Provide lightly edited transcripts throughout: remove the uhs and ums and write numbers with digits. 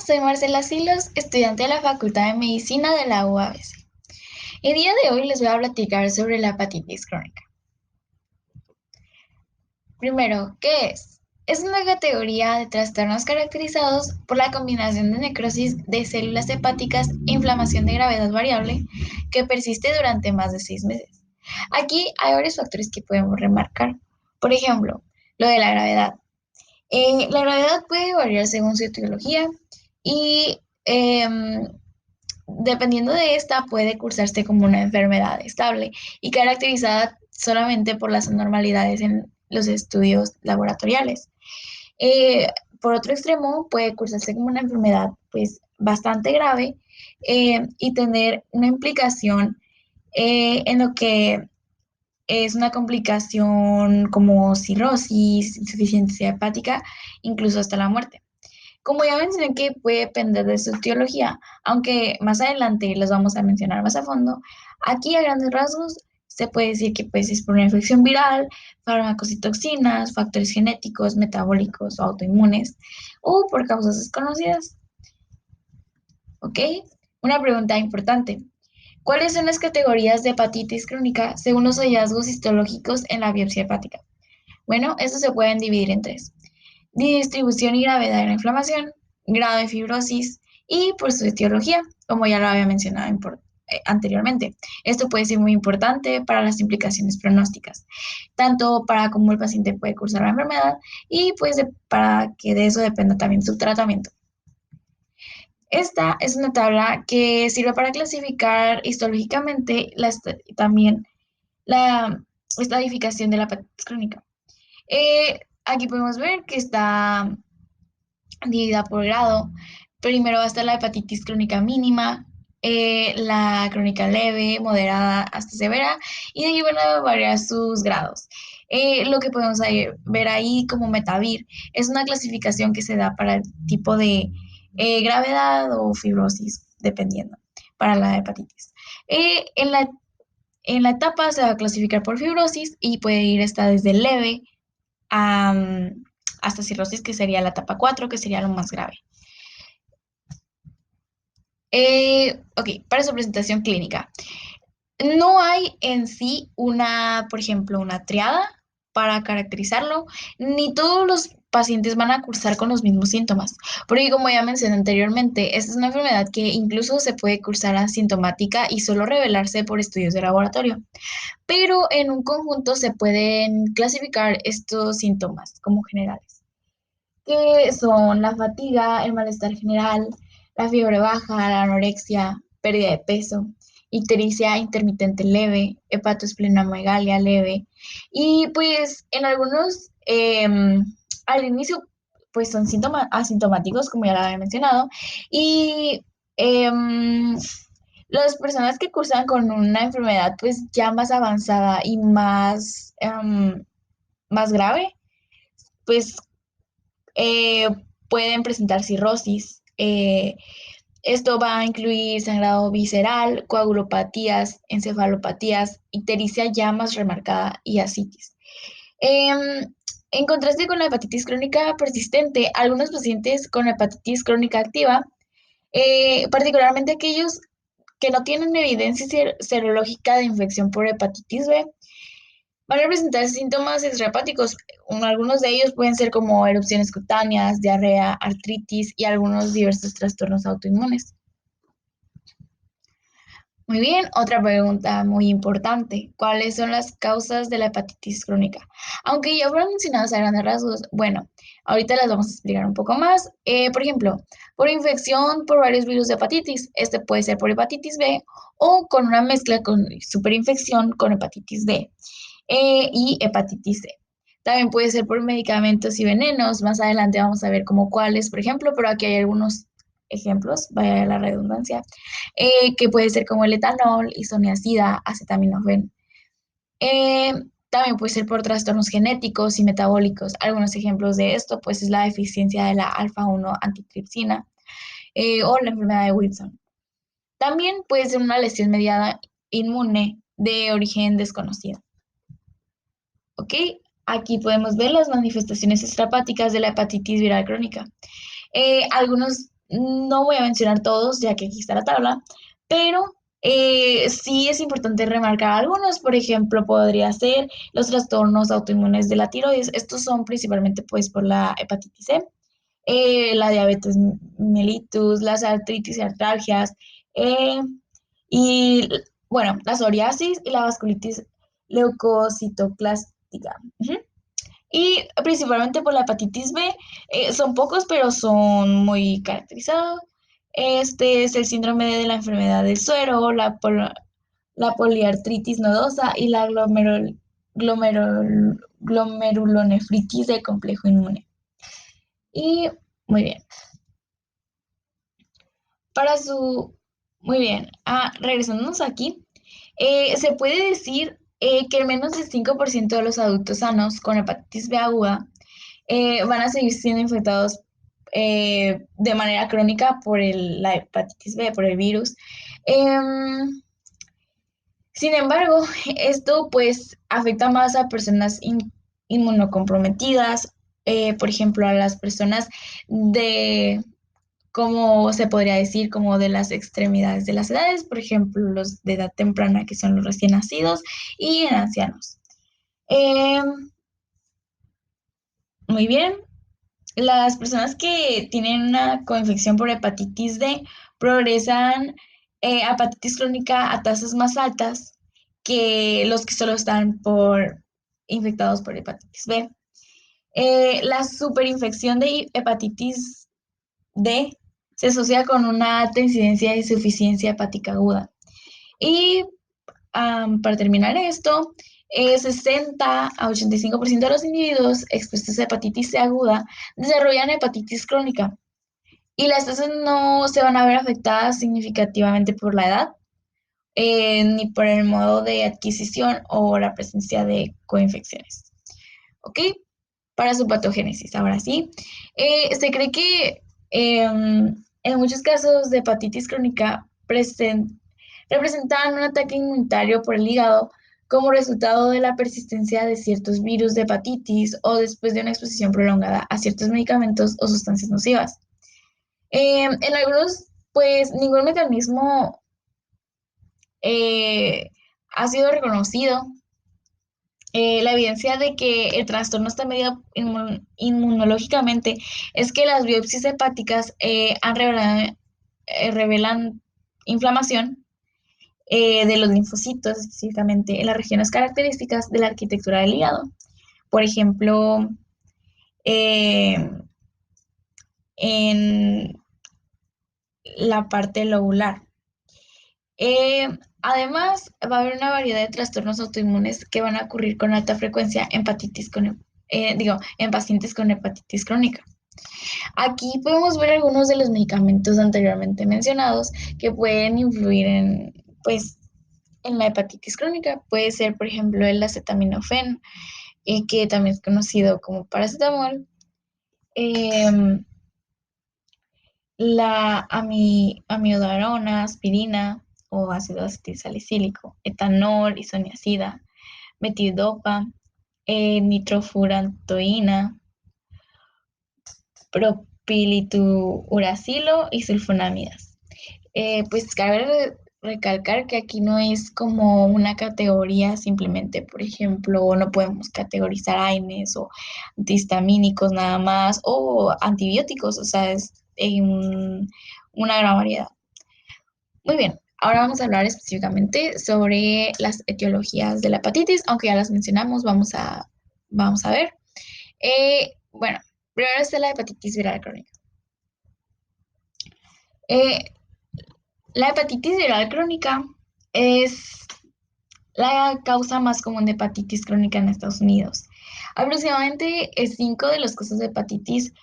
Soy Marcela Silos, estudiante de la Facultad de Medicina de la UABC. El día de hoy les voy a platicar sobre la hepatitis crónica. Primero, ¿qué es? Es una categoría de trastornos caracterizados por la combinación de necrosis de células hepáticas e inflamación de gravedad variable que persiste durante más de 6 meses. Aquí hay varios factores que podemos remarcar. Por ejemplo, lo de la gravedad. La gravedad puede variar según su etiología y dependiendo de esta puede cursarse como una enfermedad estable y caracterizada solamente por las anormalidades en los estudios laboratoriales. Eh, por otro extremo, puede cursarse como una enfermedad pues bastante grave y tener una implicación en lo que es una complicación como cirrosis, insuficiencia hepática, incluso hasta la muerte. Como ya mencioné que puede depender de su etiología, aunque más adelante los vamos a mencionar más a fondo, aquí a grandes rasgos se puede decir que pues, es por una infección viral, fármacos y toxinas, factores genéticos, metabólicos o autoinmunes, o por causas desconocidas. ¿Ok? Una pregunta importante. ¿Cuáles son las categorías de hepatitis crónica según los hallazgos histológicos en la biopsia hepática? Bueno, estos se pueden dividir en tres: distribución y gravedad de la inflamación, grado de fibrosis y por su etiología, como ya lo había mencionado anteriormente. Esto puede ser muy importante para las implicaciones pronósticas, tanto para cómo el paciente puede cursar la enfermedad y pues para que de eso dependa también su tratamiento. Esta es una tabla que sirve para clasificar histológicamente también la estadificación de la hepatitis crónica. Aquí podemos ver que está dividida por grado. Primero va a estar la hepatitis crónica mínima, la crónica leve, moderada hasta severa, y de ahí van a variar sus grados. Lo que podemos ver ahí como Metavir es una clasificación que se da para el tipo de gravedad o fibrosis, dependiendo, para la hepatitis. En la etapa se va a clasificar por fibrosis y puede ir hasta desde leve a, hasta cirrosis, que sería la etapa 4, que sería lo más grave. Ok, para su presentación clínica. No hay en sí por ejemplo, una triada para caracterizarlo, ni todos los pacientes van a cursar con los mismos síntomas, porque como ya mencioné anteriormente, esta es una enfermedad que incluso se puede cursar asintomática y solo revelarse por estudios de laboratorio, pero en un conjunto se pueden clasificar estos síntomas como generales, que son la fatiga, el malestar general, la fiebre baja, la anorexia, pérdida de peso, ictericia intermitente leve, hepatoesplenomegalia leve. Y pues en algunos, al inicio, pues son síntomas asintomáticos, como ya lo había mencionado, y em, las personas que cursan con una enfermedad pues ya más avanzada y más grave, pues eh, pueden presentar cirrosis. Esto va a incluir sangrado visceral, coagulopatías, encefalopatías, ictericia ya más remarcada y ascitis. En contraste con la hepatitis crónica persistente, algunos pacientes con hepatitis crónica activa, particularmente aquellos que no tienen evidencia serológica de infección por hepatitis B, van a presentar síntomas extrahepáticos. Algunos de ellos pueden ser como erupciones cutáneas, diarrea, artritis y algunos diversos trastornos autoinmunes. Muy bien, otra pregunta muy importante. ¿Cuáles son las causas de la hepatitis crónica? Aunque ya fueron mencionadas a grandes rasgos, bueno, ahorita las vamos a explicar un poco más. Por ejemplo, por infección por varios virus de hepatitis. Este puede ser por hepatitis B o con una mezcla con superinfección con hepatitis D y hepatitis C. También puede ser por medicamentos y venenos. Más adelante vamos a ver como cuáles, por ejemplo, pero aquí hay algunos ejemplos, vaya la redundancia, que puede ser como el etanol, isoniazida, acetaminofén. Eh, También puede ser por trastornos genéticos y metabólicos. Algunos ejemplos de esto, pues, es la deficiencia de la alfa-1 antitripsina o la enfermedad de Wilson. También puede ser una lesión mediada inmune de origen desconocido. ¿Ok? Aquí podemos ver las manifestaciones extrahepáticas de la hepatitis viral crónica. Algunos No voy a mencionar todos, ya que aquí está la tabla, pero sí es importante remarcar algunos. Por ejemplo, podría ser los trastornos autoinmunes de la tiroides. Estos son principalmente pues por la hepatitis C, la diabetes mellitus, las artritis y artralgias, eh, y bueno, la psoriasis y la vasculitis leucocitoclástica. Ujú. Y principalmente por la hepatitis B, son pocos, pero son muy caracterizados. Este es el síndrome de la enfermedad del suero, la poliartritis nodosa y la glomerulonefritis de complejo inmune. Y muy bien, para su... Muy bien, regresándonos aquí, se puede decir que al menos el 5% de los adultos sanos con hepatitis B aguda van a seguir siendo infectados de manera crónica por la hepatitis B, por el virus. Em, Sin embargo, esto pues afecta más a personas inmunocomprometidas, por ejemplo, a las personas de, como se podría decir, como de las extremidades de las edades, por ejemplo, los de edad temprana, que son los recién nacidos, y en ancianos. Em, Muy bien. Las personas que tienen una coinfección por hepatitis D progresan a hepatitis crónica a tasas más altas que los que solo están infectados por hepatitis B. La superinfección de hepatitis D se asocia con una alta incidencia de insuficiencia hepática aguda. Y para terminar esto, 60 a 85% de los individuos expuestos a hepatitis C aguda desarrollan hepatitis crónica y las tasas no se van a ver afectadas significativamente por la edad, ni por el modo de adquisición o la presencia de coinfecciones. ¿Ok? Para su patogénesis, ahora sí. Se cree que en muchos casos de hepatitis crónica representan un ataque inmunitario por el hígado como resultado de la persistencia de ciertos virus de hepatitis o después de una exposición prolongada a ciertos medicamentos o sustancias nocivas. En algunos, pues ningún mecanismo eh, ha sido reconocido. La evidencia de que el trastorno está mediado inmunológicamente es que las biopsias hepáticas revelan inflamación de los linfocitos, específicamente en las regiones características de la arquitectura del hígado. Por ejemplo, eh, en la parte lobular. Eh, Además, va a haber una variedad de trastornos autoinmunes que van a ocurrir con alta frecuencia en en pacientes con hepatitis crónica. Aquí podemos ver algunos de los medicamentos anteriormente mencionados que pueden influir pues, en la hepatitis crónica. Puede ser, por ejemplo, el acetaminofén, que también es conocido como paracetamol, em, la amiodarona, aspirina o ácido acetilsalicílico, etanol, isoniazida, metidopa, nitrofurantoína, propilituuracilo y sulfonamidas. Pues cabe recalcar que aquí no es como una categoría simplemente, por ejemplo, no podemos categorizar AINES o antihistamínicos nada más o antibióticos, o sea, es una gran variedad. Muy bien, ahora vamos a hablar específicamente sobre las etiologías de la hepatitis, aunque ya las mencionamos, vamos a ver. Bueno, primero está la hepatitis viral crónica. Eh, la hepatitis viral crónica es la causa más común de hepatitis crónica en Estados Unidos. Aproximadamente 5 de los casos de hepatitis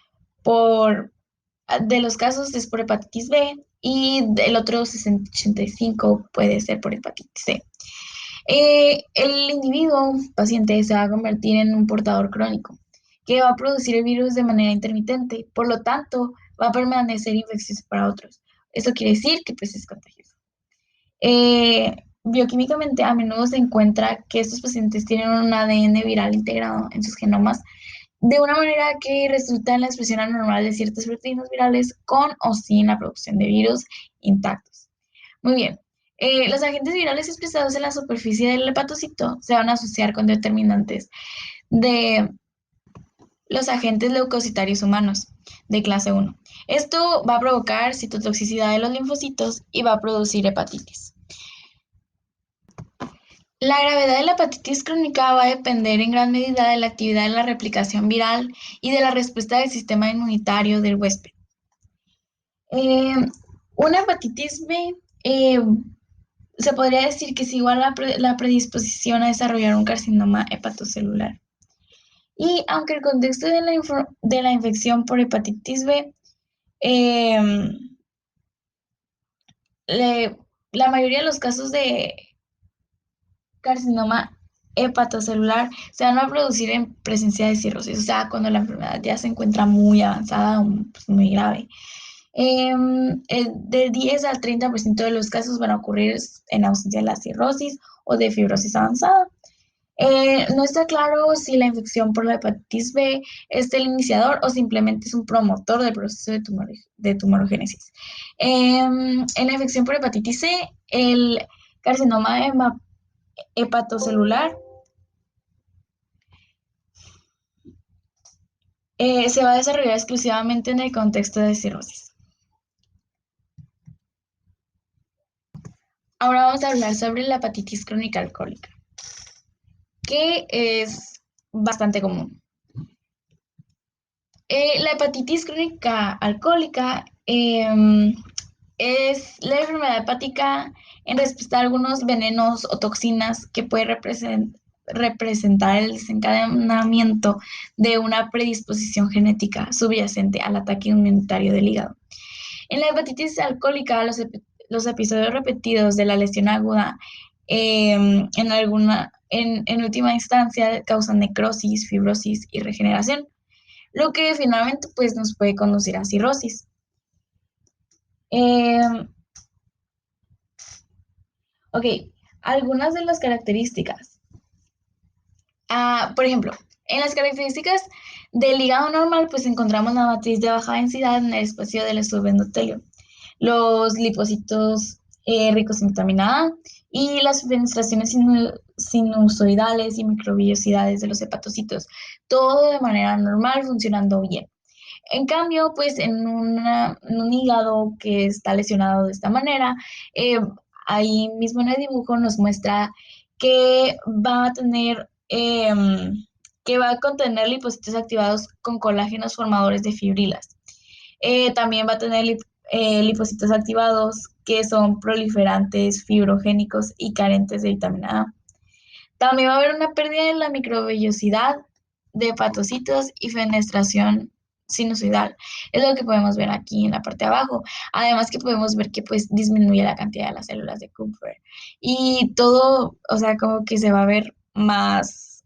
de los casos es por hepatitis B y el otro 85 puede ser por hepatitis C. El individuo paciente se va a convertir en un portador crónico que va a producir el virus de manera intermitente, por lo tanto va a permanecer infeccioso para otros. Eso quiere decir que pues es contagioso. Bioquímicamente a menudo se encuentra que estos pacientes tienen un ADN viral integrado en sus genomas de una manera que resulta en la expresión anormal de ciertas proteínas virales con o sin la producción de virus intactos. Muy bien. Los agentes virales expresados en la superficie del hepatocito se van a asociar con determinantes de los agentes leucocitarios humanos de clase 1. Esto va a provocar citotoxicidad de los linfocitos y va a producir hepatitis. La gravedad de la hepatitis crónica va a depender en gran medida de la actividad de la replicación viral y de la respuesta del sistema inmunitario del huésped. Eh, una hepatitis B se podría decir que es igual a la predisposición a desarrollar un carcinoma hepatocelular. Y aunque el contexto de la infección por hepatitis B, eh, la mayoría de los casos de carcinoma hepatocelular se van a producir en presencia de cirrosis, o sea, cuando la enfermedad ya se encuentra muy avanzada o pues, muy grave. De 10 al 30% de los casos van a ocurrir en ausencia de la cirrosis o de fibrosis avanzada. No está claro si la infección por la hepatitis B es el iniciador o simplemente es un promotor del proceso de tumorogénesis. En la infección por hepatitis C, el carcinoma hepatocelular se va a desarrollar exclusivamente en el contexto de cirrosis. Ahora vamos a hablar sobre la hepatitis crónica alcohólica, que es bastante común. La hepatitis crónica alcohólica es la enfermedad hepática en respuesta a algunos venenos o toxinas que puede representar el desencadenamiento de una predisposición genética subyacente al ataque inmunitario del hígado. En la hepatitis alcohólica, los episodios repetidos de la lesión aguda en última instancia causan necrosis, fibrosis y regeneración, lo que finalmente pues, nos puede conducir a cirrosis. Ok, algunas de las características. Por ejemplo, en las características del hígado normal, pues encontramos la matriz de baja densidad en el espacio del subendotelio, los lipocitos ricos en vitamina A y las fenestraciones sinusoidales y microvillosidades de los hepatocitos, todo de manera normal, funcionando bien. En cambio, pues en un hígado que está lesionado de esta manera, ahí mismo en el dibujo nos muestra que va a tener, que va a contener lipocitos activados con colágenos formadores de fibrilas. También va a tener lipocitos activados que son proliferantes, fibrogénicos y carentes de vitamina A. También va a haber una pérdida en la microvellosidad de hepatocitos y fenestración sinusoidal. Es lo que podemos ver aquí en la parte de abajo. Además que podemos ver que pues disminuye la cantidad de las células de Kupffer. Y todo, o sea, como que se va a ver más,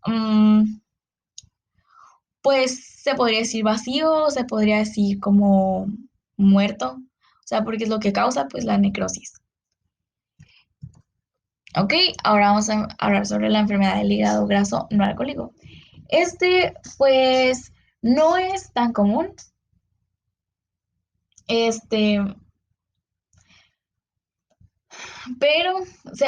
pues se podría decir vacío, se podría decir como muerto. O sea, porque es lo que causa pues la necrosis. Ok, ahora vamos a hablar sobre la enfermedad del hígado graso no alcohólico. Pues, no es tan común. Pero,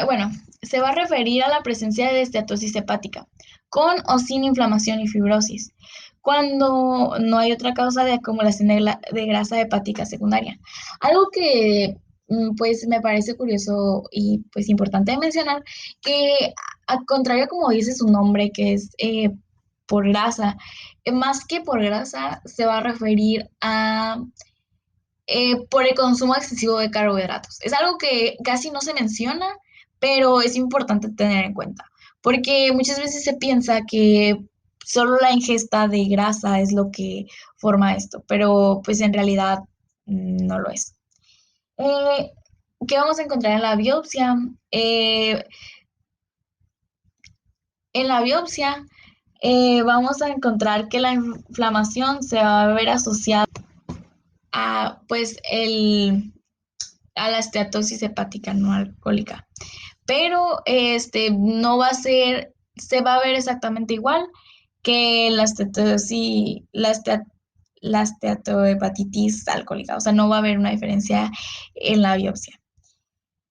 bueno, se va a referir a la presencia de esteatosis hepática, con o sin inflamación y fibrosis, cuando no hay otra causa de acumulación de grasa hepática secundaria. Algo que, pues, me parece curioso y, pues, importante de mencionar, que, al contrario, como dice su nombre, que es por grasa, más que por grasa, se va a referir a por el consumo excesivo de carbohidratos. Es algo que casi no se menciona, pero es importante tener en cuenta, porque muchas veces se piensa que solo la ingesta de grasa es lo que forma esto, pero pues en realidad no lo es. Eh, ¿Qué vamos a encontrar en la biopsia? En la biopsia vamos a encontrar que la inflamación se va a ver asociada a pues a la esteatosis hepática no alcohólica. Pero no va a ser, se va a ver exactamente igual que la estetosis, la esteatohepatitis alcohólica. O sea, no va a haber una diferencia en la biopsia.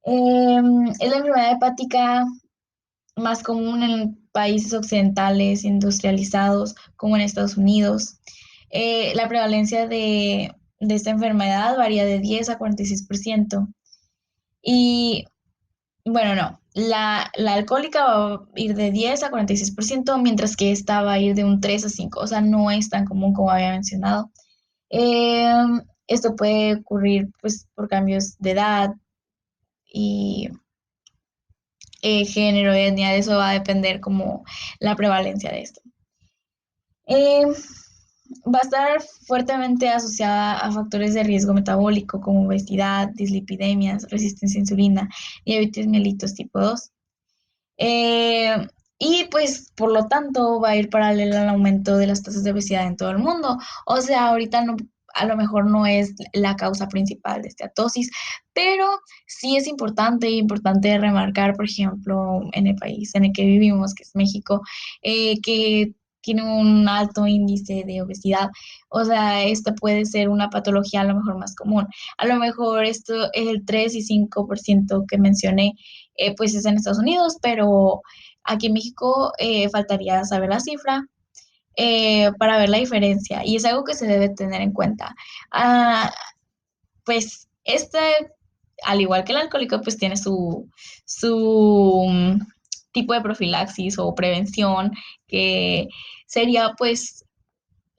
Es la enfermedad hepática más común en países occidentales industrializados, como en Estados Unidos. La prevalencia de esta enfermedad varía de 10 a 46%. Y bueno, no, la alcohólica va a ir de 10 a 46%, mientras que esta va a ir de un 3 a 5, o sea, no es tan común como había mencionado. Eh, Esto puede ocurrir pues por cambios de edad y género, etnia, de eso va a depender como la prevalencia de esto. Eh, Va a estar fuertemente asociada a factores de riesgo metabólico como obesidad, dislipidemias, resistencia a insulina, diabetes mellitus tipo 2. Eh, y pues por lo tanto va a ir paralelo al aumento de las tasas de obesidad en todo el mundo. O sea, ahorita no, a lo mejor no es la causa principal de esteatosis, pero sí es importante remarcar, por ejemplo, en el país en el que vivimos, que es México, que tiene un alto índice de obesidad. O sea, esta puede ser una patología a lo mejor más común. A lo mejor esto es el 3 y 5% que mencioné, pues es en Estados Unidos, pero aquí en México faltaría saber la cifra para ver la diferencia y es algo que se debe tener en cuenta. Ah, pues este, al igual que el alcohólico, pues tiene su tipo de profilaxis o prevención, que sería pues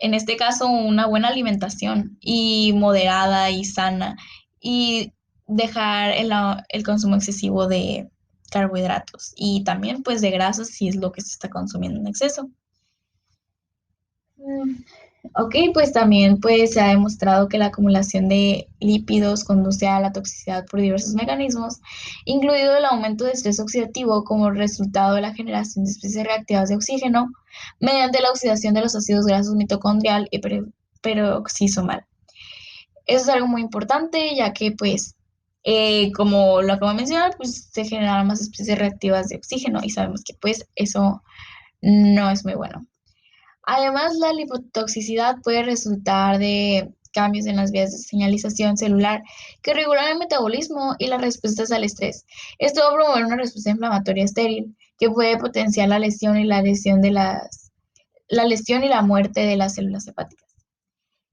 en este caso una buena alimentación y moderada y sana, y dejar el consumo excesivo de carbohidratos y también pues de grasas si es lo que se está consumiendo en exceso. Mm, Ok, pues también pues se ha demostrado que la acumulación de lípidos conduce a la toxicidad por diversos mecanismos, incluido el aumento de estrés oxidativo como resultado de la generación de especies reactivas de oxígeno mediante la oxidación de los ácidos grasos mitocondrial y peroxisomal. Eso es algo muy importante, ya que pues como lo acabo de mencionar, pues se generan más especies reactivas de oxígeno y sabemos que pues eso no es muy bueno. Además, la lipotoxicidad puede resultar de cambios en las vías de señalización celular que regulan el metabolismo y las respuestas al estrés. Esto va a promover una respuesta inflamatoria estéril que puede potenciar la lesión y la lesión y la muerte de las células hepáticas.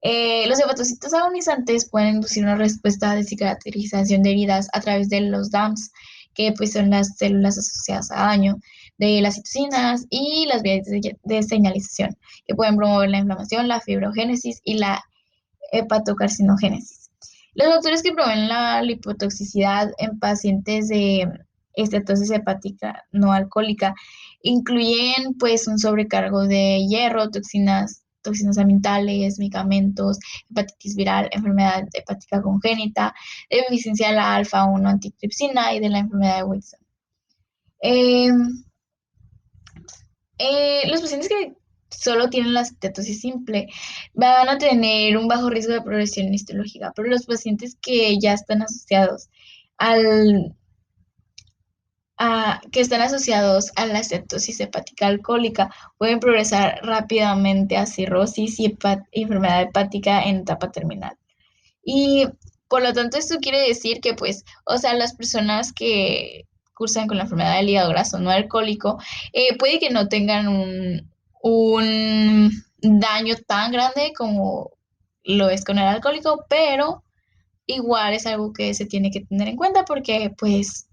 Los hepatocitos agonizantes pueden inducir una respuesta de cicatrización de heridas a través de los DAMs, que pues son las células asociadas a daño, de las citocinas y las vías de señalización, que pueden promover la inflamación, la fibrogénesis y la hepatocarcinogénesis. Los factores que promueven la lipotoxicidad en pacientes de estetosis hepática no alcohólica incluyen pues un sobrecargo de hierro, toxinas ambientales, medicamentos, hepatitis viral, enfermedad hepática congénita, deficiencia de la alfa-1 antitripsina y de la enfermedad de Wilson. Eh, los pacientes que solo tienen la cetosis simple van a tener un bajo riesgo de progresión histológica, pero los pacientes que ya están asociados al, que están asociados a la cetosis hepática alcohólica pueden progresar rápidamente a cirrosis y enfermedad hepática en etapa terminal. Y por lo tanto, esto quiere decir que, pues, o sea, las personas que cursan con la enfermedad del hígado graso no alcohólico, puede que no tengan un daño tan grande como lo es con el alcohólico, pero igual es algo que se tiene que tener en cuenta porque, pues,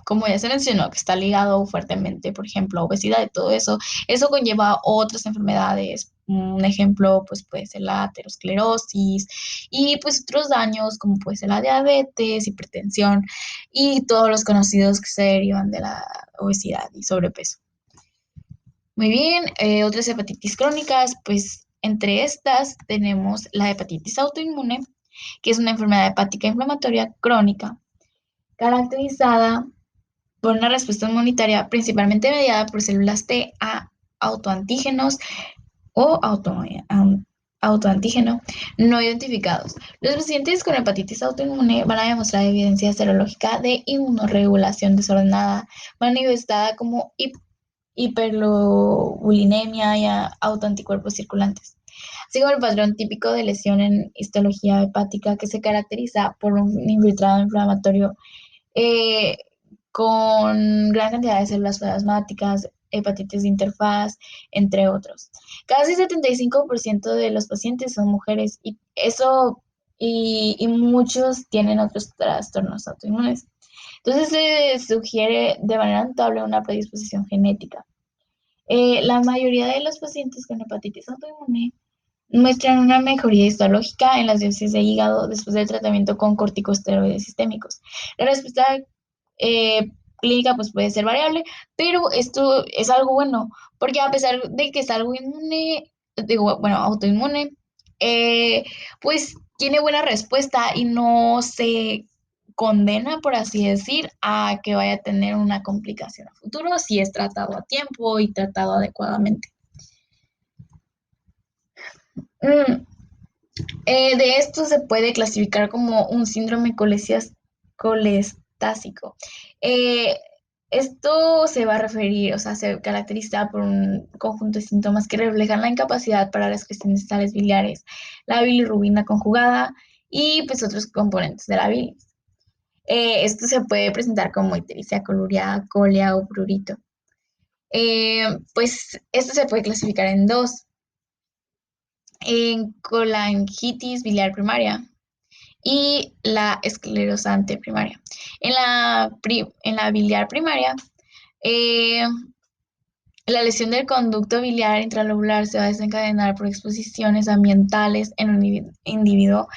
como ya se mencionó, que está ligado fuertemente, por ejemplo, a obesidad y todo eso, eso conlleva otras enfermedades. Un ejemplo, pues puede ser la aterosclerosis y pues otros daños como puede ser la diabetes, hipertensión y todos los conocidos que se derivan de la obesidad y sobrepeso. Muy bien, otras hepatitis crónicas, pues entre estas tenemos la hepatitis autoinmune, que es una enfermedad hepática inflamatoria crónica caracterizada por una respuesta inmunitaria principalmente mediada por células T a autoantígenos o autoantígeno no identificados. Los pacientes con hepatitis autoinmune van a demostrar evidencia serológica de inmunorregulación desordenada manifestada como hiperlobulinemia y autoanticuerpos circulantes. Así como el patrón típico de lesión en histología hepática que se caracteriza por un infiltrado inflamatorio eh, con gran cantidad de células plasmáticas, hepatitis de interfaz, entre otros. Casi 75% de los pacientes son mujeres y muchos tienen otros trastornos autoinmunes. Entonces se sugiere de manera notable una predisposición genética. La mayoría de los pacientes con hepatitis autoinmune muestran una mejoría histológica en las biopsias de hígado después del tratamiento con corticosteroides sistémicos. La respuesta eh, clínica pues puede ser variable, pero esto es algo bueno, porque a pesar de que es algo inmune, digo, bueno, autoinmune, eh, pues tiene buena respuesta y no se condena, por así decir, a que vaya a tener una complicación a futuro si es tratado a tiempo y tratado adecuadamente. Mm, de esto se puede clasificar como un síndrome colestásico. Eh, Esto se va a referir, o sea, se caracteriza por un conjunto de síntomas que reflejan la incapacidad para las cuestiones sales biliares, la bilirrubina conjugada y pues otros componentes de la bilis. Esto se puede presentar como ictericia, coluria, colia o prurito. Pues esto se puede clasificar en dos, en colangitis biliar primaria y la esclerosante primaria. En la biliar primaria, eh, la lesión del conducto biliar intralobular se va a desencadenar por exposiciones ambientales en un individuo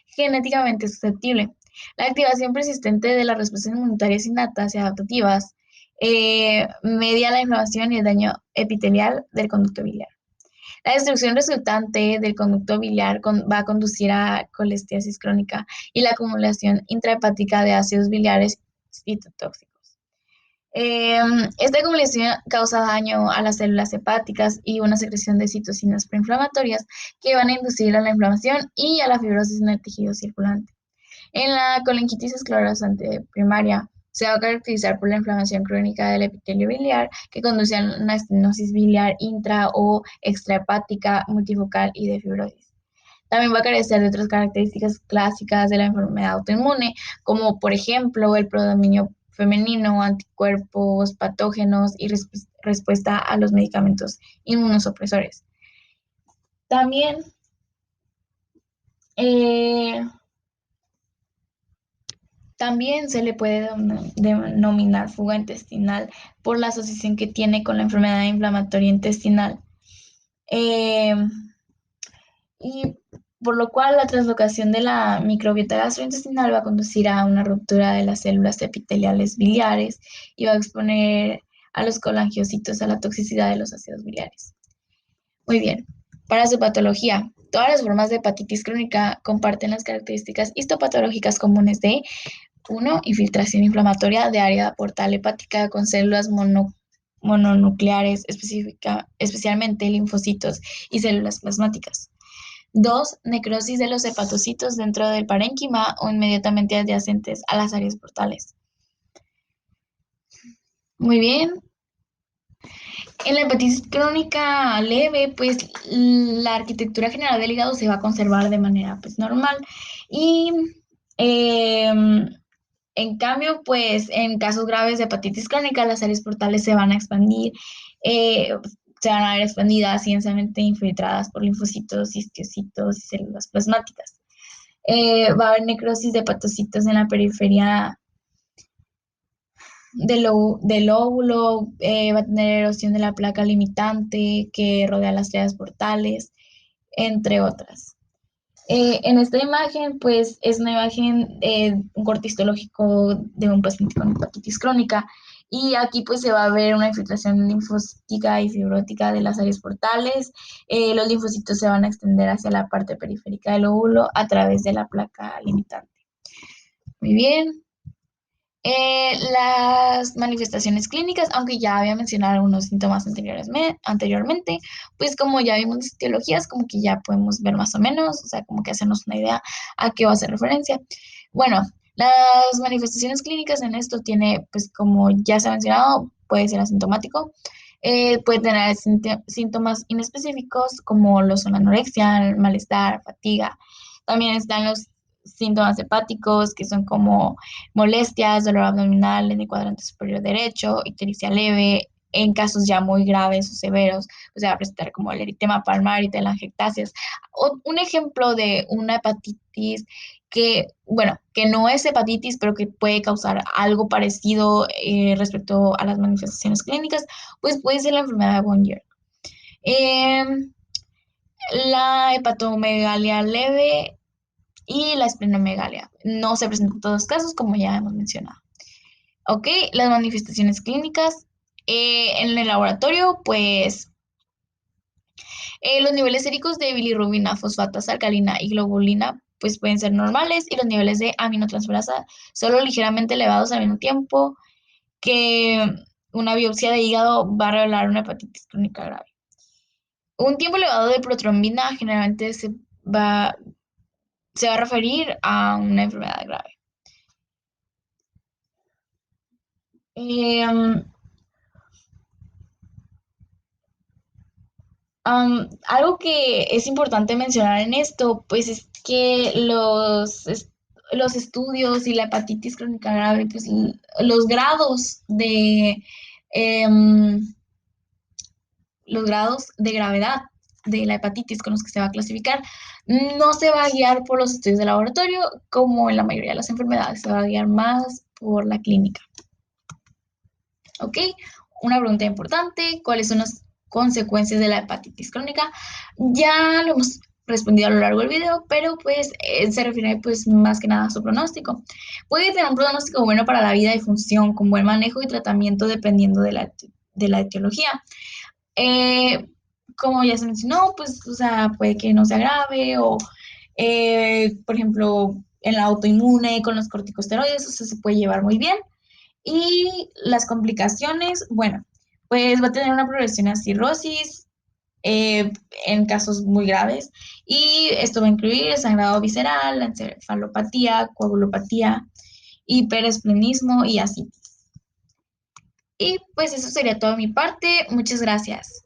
genéticamente susceptible. La activación persistente de las respuestas inmunitarias innatas y adaptativas media la inflamación y el daño epitelial del conducto biliar. La destrucción resultante del conducto biliar va a conducir a colestiasis crónica y la acumulación intrahepática de ácidos biliares citotóxicos. Esta acumulación causa daño a las células hepáticas y una secreción de citocinas proinflamatorias que van a inducir a la inflamación y a la fibrosis en el tejido circulante. En la colangitis esclerosante primaria se va a caracterizar por la inflamación crónica del epitelio biliar que conduce a una estenosis biliar intra o extrahepática, multifocal y de fibrosis. También va a carecer de otras características clásicas de la enfermedad autoinmune, como por ejemplo el predominio femenino, anticuerpos patógenos y respuesta a los medicamentos inmunosupresores. También eh, También se le puede denominar fuga intestinal por la asociación que tiene con la enfermedad inflamatoria intestinal. Eh, y por lo cual la translocación de la microbiota gastrointestinal va a conducir a una ruptura de las células epiteliales biliares y va a exponer a los colangiocitos a la toxicidad de los ácidos biliares. Muy bien, para su patología, todas las formas de hepatitis crónica comparten las características histopatológicas comunes de 1. Infiltración inflamatoria de área portal hepática con células mononucleares, especialmente linfocitos y células plasmáticas. 2. Necrosis de los hepatocitos dentro del parénquima o inmediatamente adyacentes a las áreas portales. Muy bien. En la hepatitis crónica leve, pues la arquitectura general del hígado se va a conservar de manera pues normal y en cambio, pues en casos graves de hepatitis crónica, las áreas portales se van a expandir, eh, se van a ver expandidas y densamente infiltradas por linfocitos, histocitos y células plasmáticas. Va a haber necrosis de hepatocitos en la periferia del óvulo, va a tener erosión de la placa limitante que rodea las áreas portales, entre otras. En esta imagen, pues es una imagen, un corte histológico de un paciente con hepatitis crónica. Y aquí pues se va a ver una infiltración linfocítica y fibrótica de las áreas portales. Los linfocitos se van a extender hacia la parte periférica del óvulo a través de la placa limitante. Muy bien. Las manifestaciones clínicas, aunque ya había mencionado algunos síntomas anteriormente, pues como ya vimos las etiologías, como que ya podemos ver más o menos, o sea, como que hacernos una idea a qué va a hacer referencia. Bueno, las manifestaciones clínicas en esto tiene, pues como ya se ha mencionado, puede ser asintomático, Puede tener síntomas inespecíficos como lo son anorexia, malestar, fatiga. También están los síntomas hepáticos, que son como molestias, dolor abdominal en el cuadrante superior derecho, ictericia leve. En casos ya muy graves o severos, pues se va a presentar como el eritema palmar y telangiectasias. Un ejemplo de una hepatitis que, bueno, que no es hepatitis, pero que puede causar algo parecido respecto a las manifestaciones clínicas, pues puede ser la enfermedad de Bonnier. Em, la hepatomegalia leve y la esplenomegalia. No se presentan en todos los casos, como ya hemos mencionado. Ok, las manifestaciones clínicas. En el laboratorio, pues los niveles séricos de bilirrubina, fosfatas, alcalina y globulina pues pueden ser normales y los niveles de aminotransferasa solo ligeramente elevados al mismo tiempo que una biopsia de hígado va a revelar una hepatitis crónica grave. Un tiempo elevado de protrombina generalmente va, se va a referir a una enfermedad grave. Eh, Algo que es importante mencionar en esto, pues es que los estudios y la hepatitis crónica grave, pues los grados em, los grados de gravedad de la hepatitis con los que se va a clasificar, no se va a guiar por los estudios de laboratorio, como en la mayoría de las enfermedades, se va a guiar más por la clínica. ¿Ok? Una pregunta importante, ¿cuáles son las consecuencias de la hepatitis crónica? Ya lo hemos respondido a lo largo del video, pero pues se refiere pues más que nada a su pronóstico. Puede tener un pronóstico bueno para la vida y función, con buen manejo y tratamiento dependiendo de la etiología. Eh, Como ya se mencionó, pues, o sea, puede que no se agrave o, por ejemplo, en la autoinmune con los corticosteroides, o sea, se puede llevar muy bien. Y las complicaciones, bueno, pues va a tener una progresión a cirrosis eh, en casos muy graves y esto va a incluir el sangrado visceral, la encefalopatía, coagulopatía, hiperesplenismo y así. Y pues eso sería todo de mi parte. Muchas gracias.